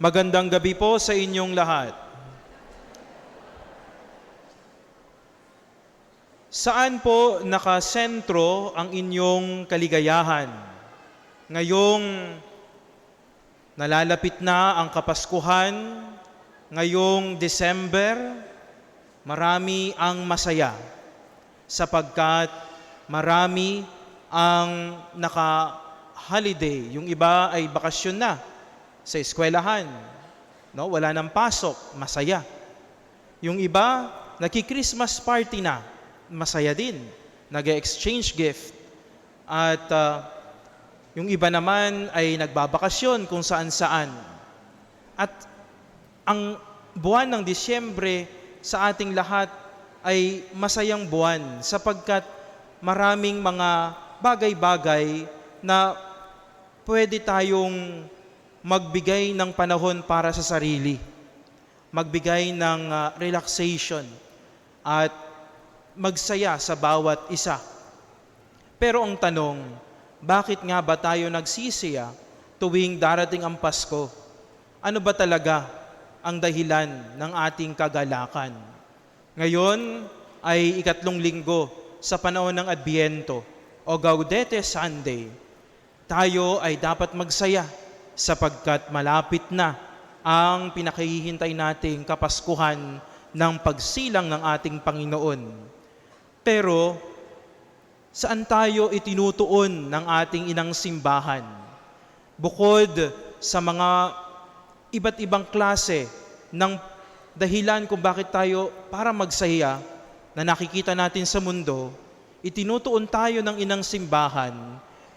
Magandang gabi po sa inyong lahat. Saan po nakasentro ang inyong kaligayahan? Ngayong nalalapit na ang Kapaskuhan, ngayong December, marami ang masaya sapagkat marami ang naka-holiday. Yung iba ay bakasyon na sa eskwelahan, no? Wala nang pasok, masaya. Yung iba, naki-Christmas party na, masaya din. Nag-exchange gift. At yung iba naman ay nagbabakasyon kung saan-saan. At ang buwan ng Disyembre sa ating lahat ay masayang buwan sapagkat maraming mga bagay-bagay na pwede tayong magbigay ng panahon para sa sarili, magbigay ng relaxation at magsaya sa bawat isa. Pero ang tanong, bakit nga ba tayo nagsisiya tuwing darating ang Pasko? Ano ba talaga ang dahilan ng ating kagalakan? Ngayon ay ikatlong linggo sa panahon ng Adbyento o Gaudete Sunday. Tayo ay dapat magsaya sapagkat malapit na ang pinakahihintay nating Kapaskuhan ng pagsilang ng ating Panginoon. Pero saan tayo itinutuon ng ating inang simbahan? Bukod sa mga iba't ibang klase ng dahilan kung bakit tayo para magsaya na nakikita natin sa mundo, itinutuon tayo ng inang simbahan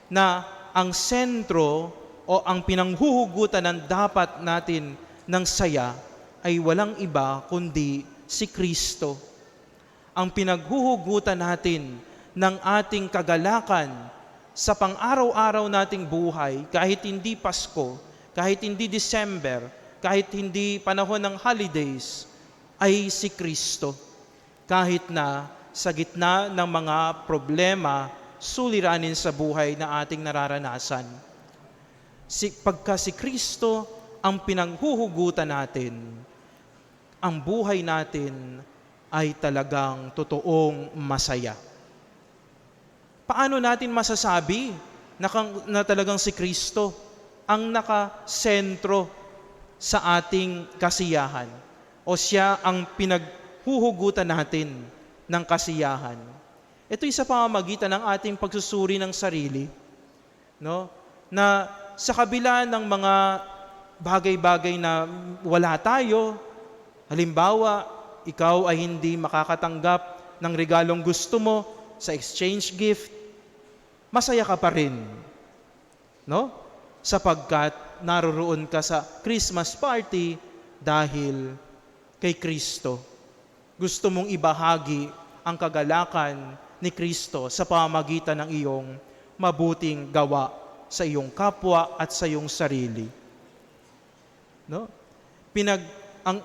na ang sentro o ang pinanghuhugutan ng dapat natin ng saya ay walang iba kundi si Kristo. Ang pinaghuhugutan natin ng ating kagalakan sa pang-araw-araw nating buhay, kahit hindi Pasko, kahit hindi December, kahit hindi panahon ng holidays, ay si Kristo. Kahit na sa gitna ng mga problema, suliranin sa buhay na ating nararanasan. Pagka si Kristo ang pinanghuhugutan natin, ang buhay natin ay talagang totoong masaya. Paano natin masasabi na talagang si Kristo ang nakasentro sa ating kasiyahan o siya ang pinaghuhugutan natin ng kasiyahan? Ito'y sa pamamagitan ng ating pagsusuri ng sarili, no? Na sa kabila ng mga bagay-bagay na wala tayo, halimbawa, ikaw ay hindi makakatanggap ng regalong gusto mo sa exchange gift, masaya ka pa rin, no? Sapagkat naroroon ka sa Christmas party dahil kay Kristo. Gusto mong ibahagi ang kagalakan ni Kristo sa pamamagitan ng iyong mabuting gawa sa iyong kapwa at sa iyong sarili. No?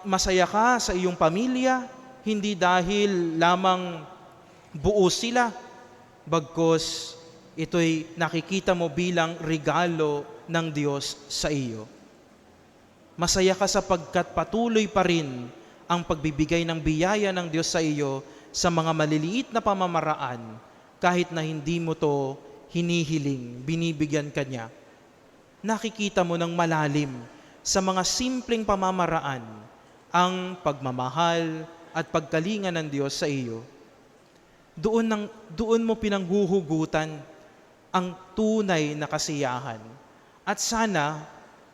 Masaya ka sa iyong pamilya, hindi dahil lamang buo sila, bagkus ito'y nakikita mo bilang regalo ng Diyos sa iyo. Masaya ka sapagkat patuloy pa rin ang pagbibigay ng biyaya ng Diyos sa iyo sa mga maliliit na pamamaraan kahit na hindi mo to hinihiling, binibigyan ka niya. Nakikita mo ng malalim sa mga simpleng pamamaraan ang pagmamahal at pagkalinga ng Diyos sa iyo. Doon mo pinanghuhugutan ang tunay na kasiyahan. At sana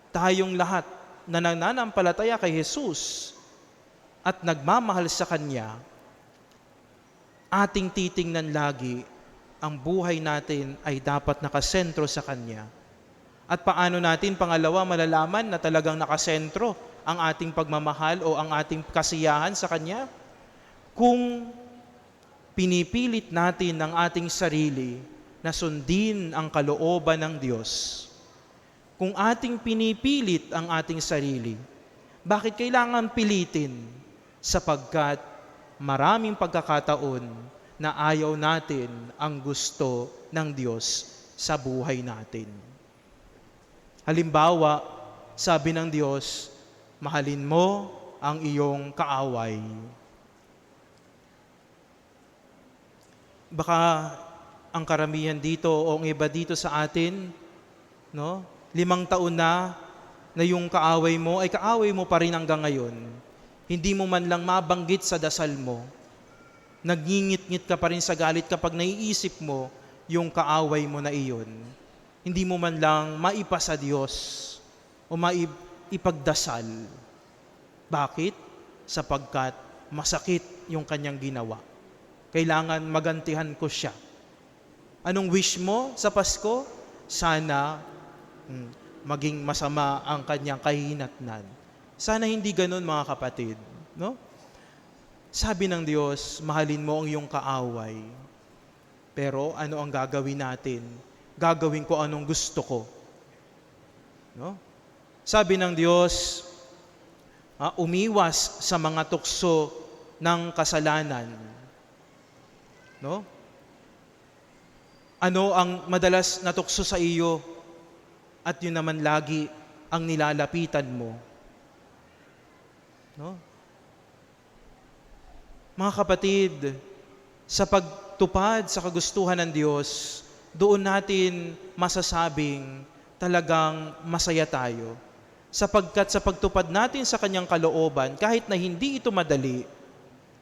tayong lahat na nananampalataya kay Jesus at nagmamahal sa Kanya, ating titingnan lagi ang buhay natin ay dapat nakasentro sa Kanya. At paano natin, pangalawa, malalaman na talagang nakasentro ang ating pagmamahal o ang ating kasiyahan sa Kanya? Kung pinipilit natin ang ating sarili na sundin ang kalooban ng Diyos. Kung ating pinipilit ang ating sarili, bakit kailangan pilitin? Sapagkat maraming pagkakataon na ayaw natin ang gusto ng Diyos sa buhay natin. Halimbawa, Sabi ng Diyos, mahalin mo ang iyong kaaway. Baka ang karamihan dito o ang iba dito sa atin, no? 5 taon na yung kaaway mo ay kaaway mo pa rin hanggang ngayon. Hindi mo man lang mabanggit sa dasal mo. Nagngingit-ngit ka pa rin sa galit kapag naiisip mo yung kaaway mo na iyon. Hindi mo man lang maipasa Diyos o maipagdasal. Bakit? Sapagkat masakit yung kanyang ginawa. Kailangan magantihan ko siya. Anong wish mo sa Pasko? Sana maging masama ang kanyang kahinatnan. Sana hindi ganun, mga kapatid. No? Sabi ng Diyos, mahalin mo ang iyong kaaway. Pero ano ang gagawin natin? Gagawin ko anong gusto ko. No? Sabi ng Diyos, umiwas sa mga tukso ng kasalanan. No? Ano ang madalas na tukso sa iyo at yun naman lagi ang nilalapitan mo? No? Mga kapatid, sa pagtupad sa kagustuhan ng Diyos, doon natin masasabing talagang masaya tayo. Sapagkat sa pagtupad natin sa kanyang kalooban, kahit na hindi ito madali,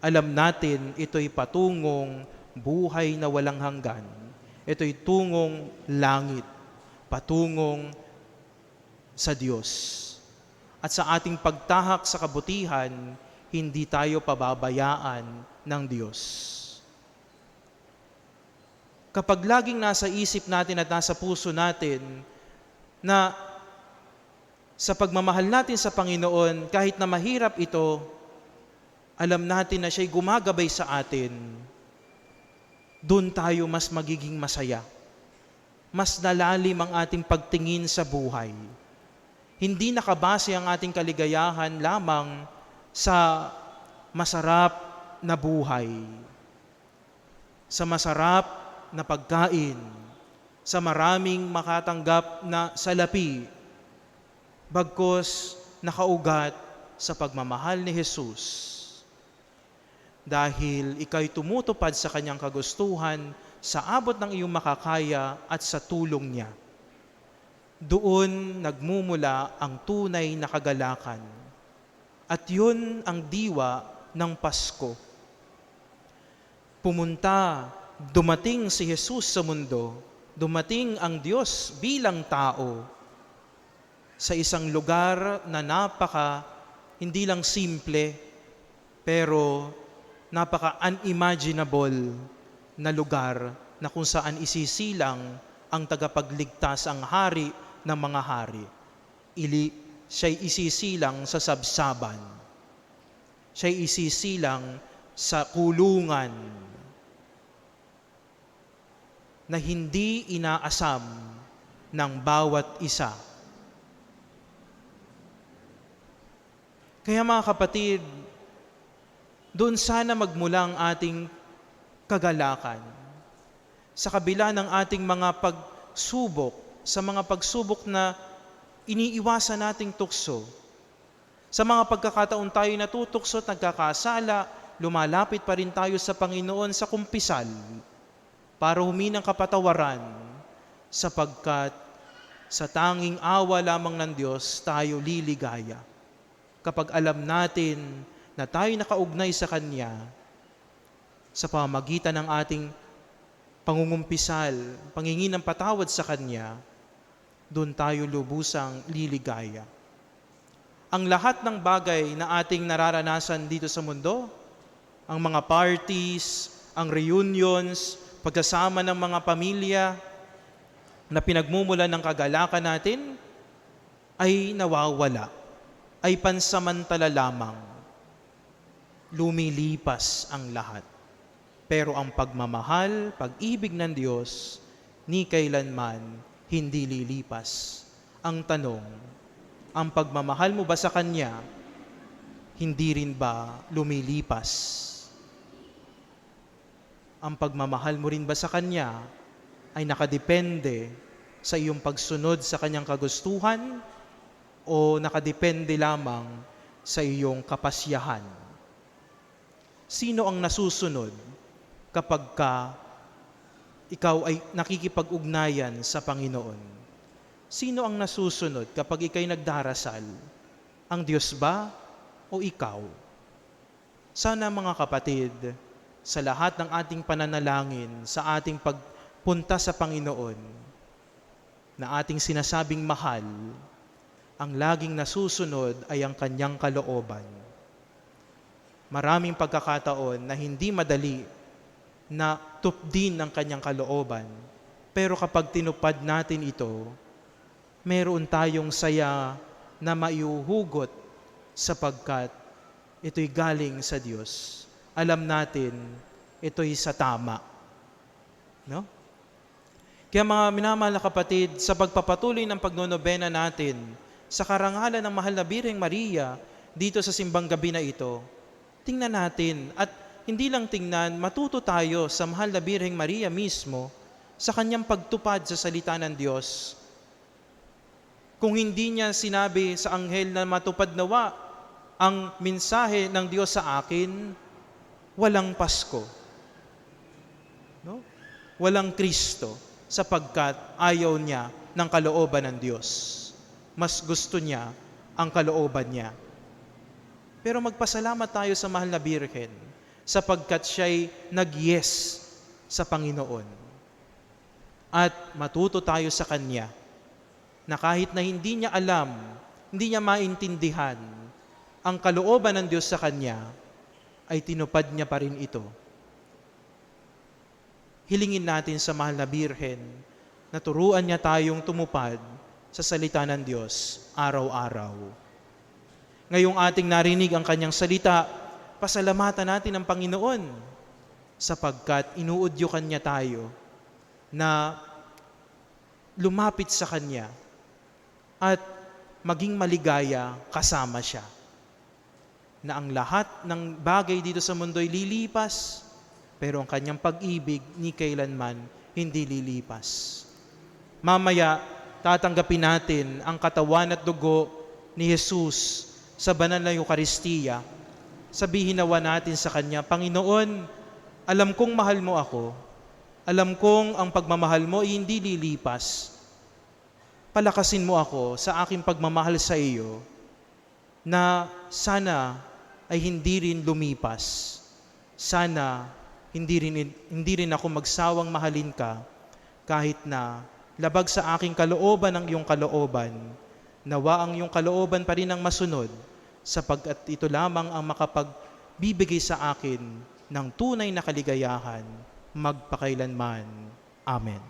alam natin ito'y patungong buhay na walang hanggan. Ito'y tungong langit, patungong sa Diyos. At sa ating pagtahak sa kabutihan, hindi tayo pababayaan ng Diyos. Kapag laging nasa isip natin at nasa puso natin na sa pagmamahal natin sa Panginoon, kahit na mahirap ito, alam natin na siya'y gumagabay sa atin, doon tayo mas magiging masaya. Mas lalalim ang ating pagtingin sa buhay. Hindi nakabase ang ating kaligayahan lamang sa masarap na buhay, sa masarap na pagkain, sa maraming makatanggap na salapi, bagkus nakaugat sa pagmamahal ni Jesus. Dahil ika'y tumutupad sa kanyang kagustuhan sa abot ng iyong makakaya at sa tulong niya. Doon nagmumula ang tunay na kagalakan. At yun ang diwa ng Pasko. Dumating si Jesus sa mundo, dumating ang Diyos bilang tao sa isang lugar na hindi lang simple, pero napaka-unimaginable na lugar na kung saan isisilang ang tagapagligtas, ang hari ng mga hari. Siya'y isisilang sa sabsaban. Siya'y isisilang sa kulungan na hindi inaasam ng bawat isa. Kaya mga kapatid, doon sana magmula ang ating kagalakan. Sa kabila ng ating mga pagsubok, sa mga pagsubok na iniiwasan nating tukso, sa mga pagkakataon tayo natutukso at nagkakasala, lumalapit pa rin tayo sa Panginoon sa kumpisal para humingi ng kapatawaran, sapagkat sa tanging awa lamang ng Diyos tayo liligaya. Kapag alam natin na tayo nakaugnay sa Kanya sa pamamagitan ng ating pangungumpisal, panghingi ng patawad sa Kanya, doon tayo lubusang liligaya. Ang lahat ng bagay na ating nararanasan dito sa mundo, ang mga parties, ang reunions, pagkasama ng mga pamilya na pinagmumulan ng kagalakan natin, ay nawawala, ay pansamantala lamang. Lumilipas ang lahat. Pero ang pagmamahal, pag-ibig ng Diyos, ni kailanman hindi lilipas. Ang tanong, ang pagmamahal mo ba sa Kanya, hindi rin ba lumilipas? Ang pagmamahal mo rin ba sa Kanya ay nakadepende sa iyong pagsunod sa Kanyang kagustuhan o nakadepende lamang sa iyong kapasyahan? Sino ang nasusunod kapag ikaw ay nakikipag-ugnayan sa Panginoon? Sino ang nasusunod kapag ikay nagdarasal? Ang Diyos ba o ikaw? Sana mga kapatid, sa lahat ng ating pananalangin, sa ating pagpunta sa Panginoon, na ating sinasabing mahal, ang laging nasusunod ay ang kanyang kalooban. Maraming pagkakataon na hindi madali na tupdin ang kanyang kalooban, pero kapag tinupad natin ito, meron tayong saya na maiuhugot sapagkat ito'y galing sa Diyos. Alam natin, ito'y sa tama. No? Kaya mga minamahal na kapatid, sa pagpapatuloy ng pagnonobena natin, sa karangalan ng Mahal na Birheng Maria, dito sa simbang gabi na ito, tingnan natin at hindi lang tingnan, matuto tayo sa Mahal na Birheng Maria mismo sa kanyang pagtupad sa salita ng Diyos. Kung hindi niya sinabi sa anghel na matupad nawa ang mensahe ng Diyos sa akin, walang Pasko. No? Walang Kristo sapagkat ayaw niya ng kalooban ng Diyos. Mas gusto niya ang kalooban niya. Pero magpasalamat tayo sa Mahal na Birhen sapagkat siya'y nag-yes sa Panginoon. At matuto tayo sa Kanya na kahit na hindi niya alam, hindi niya maintindihan ang kalooban ng Diyos sa Kanya, ay tinupad niya pa rin ito. Hilingin natin sa Mahal na Birhen na turuan niya tayong tumupad sa salita ng Diyos araw-araw. Ngayong ating narinig ang kanyang salita, pasalamatan natin ang Panginoon sapagkat inuudyukan niya tayo na lumapit sa Kanya at maging maligaya kasama siya. Na ang lahat ng bagay dito sa mundo ay lilipas, pero ang kanyang pag-ibig ni kailanman hindi lilipas. Mamaya, tatanggapin natin ang katawan at dugo ni Jesus sa banal na Eucharistia. Sabihin nawa natin sa Kanya, Panginoon, alam kong mahal mo ako. Alam kong ang pagmamahal mo ay hindi lilipas. Palakasin mo ako sa aking pagmamahal sa iyo na sana ay hindi rin lumipas. Sana hindi rin ako magsawang mahalin ka kahit na labag sa aking kalooban ang iyong kalooban. Nawa ang iyong kalooban pa rin ang masunod sapagkat ito lamang ang makapagbibigay sa akin ng tunay na kaligayahan magpakailanman. Amen.